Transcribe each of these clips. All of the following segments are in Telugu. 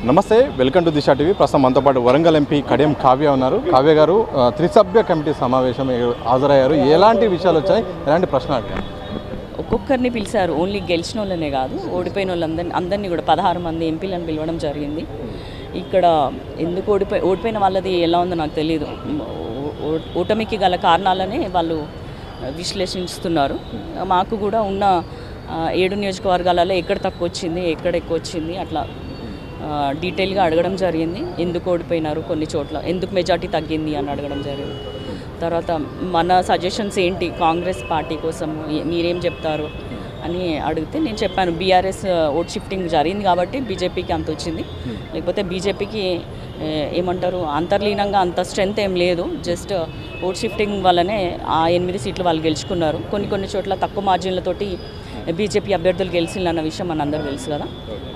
నమస్తే, వెల్కమ్ టు దిశా టీవీ. ప్రస్తుతం మనతో పాటు వరంగల్ ఎంపీ కడియం కావ్య ఉన్నారు. కావ్య గారు త్రిసభ్య కమిటీ సమావేశం హాజరయ్యారు. ఎలాంటి విషయాలు వచ్చాయి, ఎలాంటి ప్రశ్నలు అడిగారు? ఒక్కొక్కరిని పిలిచారు, ఓన్లీ గెలిచిన వాళ్ళనే కాదు, ఓడిపోయిన వాళ్ళందరినీ కూడా 16 మంది ఎంపీలను పిలవడం జరిగింది. ఇక్కడ ఎందుకు ఓడిపోయిన వాళ్ళది ఎలా ఉందో నాకు తెలియదు. ఓటమికి గల కారణాలనే వాళ్ళు విశ్లేషిస్తున్నారు. మాకు కూడా ఉన్న 7 నియోజకవర్గాలలో ఎక్కడ తక్కువ వచ్చింది, ఎక్కడ ఎక్కువ వచ్చింది, అట్లా డీటెయిల్గా అడగడం జరిగింది. ఎందుకు ఓడిపోయినారు, కొన్ని చోట్ల ఎందుకు మెజార్టీ తగ్గింది అని అడగడం జరిగింది. తర్వాత మన సజెషన్స్ ఏంటి కాంగ్రెస్ పార్టీ కోసం, మీరేం చెప్తారు అని అడిగితే నేను చెప్పాను, బీఆర్ఎస్ ఓట్ షిఫ్టింగ్ జరిగింది కాబట్టి బీజేపీకి అంత వచ్చింది, లేకపోతే బీజేపీకి ఏమంటారు అంతర్లీనంగా అంత స్ట్రెంత్ ఏం లేదు, జస్ట్ ఓట్ షిఫ్టింగ్ వల్లనే ఆ 8 సీట్లు వాళ్ళు గెలుచుకున్నారు. కొన్ని చోట్ల తక్కువ మార్జిన్లతోటి బీజేపీ అభ్యర్థులు గెలిచిందన్న విషయం మనందరూ తెలుసు కదా,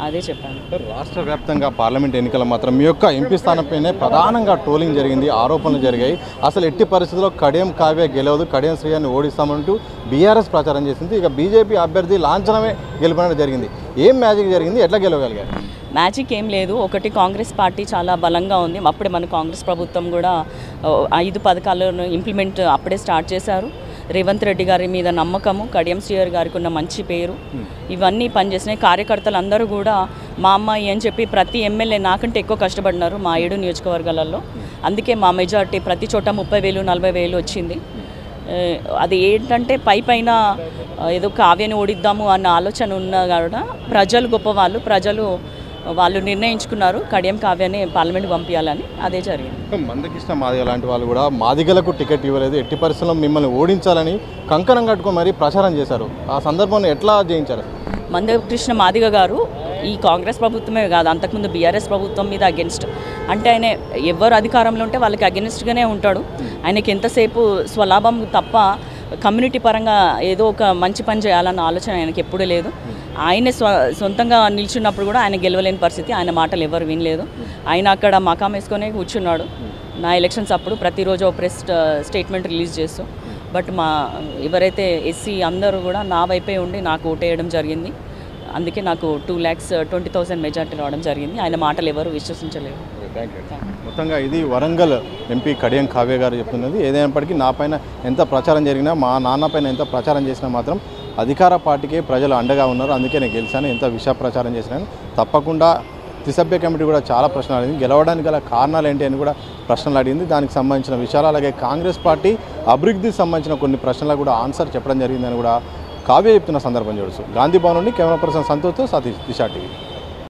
అదే చెప్పాను. రాష్ట్ర వ్యాప్తంగా పార్లమెంట్ ఎన్నికల మాత్రం మీ యొక్క ఎంపీ స్థానంపైనే ప్రధానంగా ట్రోలింగ్ జరిగింది, ఆరోపణలు జరిగాయి. అసలు ఎట్టి పరిస్థితుల్లో కడియం కావ్య గెలవదు, కడియం శ్రీయాన్ని ఓడిస్తామంటూ బీఆర్ఎస్ ప్రచారం చేసింది. ఇక బీజేపీ అభ్యర్థి లాంఛనమే గెలుపడం జరిగింది. ఏం మ్యాజిక్ జరిగింది, ఎట్లా గెలవగలిగారు? మ్యాజిక్ ఏం లేదు. ఒకటి, కాంగ్రెస్ పార్టీ చాలా బలంగా ఉంది. అప్పుడే మన కాంగ్రెస్ ప్రభుత్వం కూడా 5 పథకాలను ఇంప్లిమెంట్ అప్పుడే స్టార్ట్ చేశారు. రేవంత్ రెడ్డి గారి మీద నమ్మకము, కడియం శ్రీయర్ గారికి ఉన్న మంచి పేరు, ఇవన్నీ పనిచేసినాయి. కార్యకర్తలు అందరూ కూడా మా అమ్మాయి అని చెప్పి ప్రతి ఎమ్మెల్యే నాకంటే ఎక్కువ కష్టపడినారు మా 7 నియోజకవర్గాలలో. అందుకే మా మెజార్టీ ప్రతి చోట 30,000 40,000 వచ్చింది. అది ఏంటంటే పైన ఏదో కావ్యని ఓడిద్దాము అన్న ఆలోచన ఉన్నా కూడా ప్రజలు గొప్పవాళ్ళు, వాళ్ళు నిర్ణయించుకున్నారు కడియం కావ్యాన్ని పార్లమెంట్కి పంపించాలని, అదే జరిగింది. మందకృష్ణ మాదిగ లాంటి వాళ్ళు కూడా మాదిగలకు టికెట్ ఇవ్వలేదు, ఎట్టి పరిస్థితుల్లో మిమ్మల్ని ఓడించాలని కంకణం కట్టుకొని మరీ ప్రచారం చేశారు. ఆ సందర్భంలో ఎట్లా జయించారు? మందకృష్ణ మాదిగ గారు ఈ కాంగ్రెస్ ప్రభుత్వమే కాదు, అంతకుముందు బీఆర్ఎస్ ప్రభుత్వం మీద అగెన్స్ట్, అంటే ఆయన ఎవరు అధికారంలో ఉంటే వాళ్ళకి అగెన్స్ట్గానే ఉంటాడు. ఆయనకి ఎంతసేపు స్వలాభం తప్ప కమ్యూనిటీ పరంగా ఏదో ఒక మంచి పని చేయాలన్న ఆలోచన ఆయనకి ఎప్పుడూ లేదు. ఆయన సొంతంగా నిల్చున్నప్పుడు కూడా ఆయన గెలవలేని పరిస్థితి, ఆయన మాటలు ఎవరు వినలేదు. ఆయన అక్కడ మకాం వేసుకొని కూర్చున్నాడు. నా ఎలక్షన్స్ అప్పుడు ప్రతిరోజు ఒక ప్రెస్ స్టేట్మెంట్ రిలీజ్ చేస్తూ, బట్ ఎవరైతే ఎస్సీ అందరూ కూడా నా వైపే ఉండి నాకు ఓటేయడం జరిగింది. అందుకే నాకు 2,20,000 మెజార్టీ రావడం జరిగింది. ఆయన మాటలు ఎవరు విశ్వసించలేరు. మొత్తంగా ఇది వరంగల్ ఎంపీ కడియం కావ్య గారు చెప్తున్నది. ఏదైనప్పటికీ నా పైన ఎంత ప్రచారం జరిగినా, మా నాన్న పైన ఎంత ప్రచారం చేసినా మాత్రం అధికార పార్టీకే ప్రజలు అండగా ఉన్నారు, అందుకే నేను గెలిచాను. ఎంత విష ప్రచారం చేసినాను. తప్పకుండా త్రిసభ్య కమిటీ కూడా చాలా ప్రశ్నలు అడిగింది, గెలవడానికి గల కారణాలు ఏంటి అని కూడా ప్రశ్నలు అడిగింది. దానికి సంబంధించిన విషయాలు, అలాగే కాంగ్రెస్ పార్టీ అభివృద్ధికి సంబంధించిన కొన్ని ప్రశ్నలకు కూడా ఆన్సర్ చెప్పడం జరిగిందని కూడా కావ్య చెప్తున్న సందర్భం చూడొచ్చు. గాంధీ భవన్ నుండి కెమెరా పర్సన్ సంతోష్తో సతీష్, దిశా టీవీ.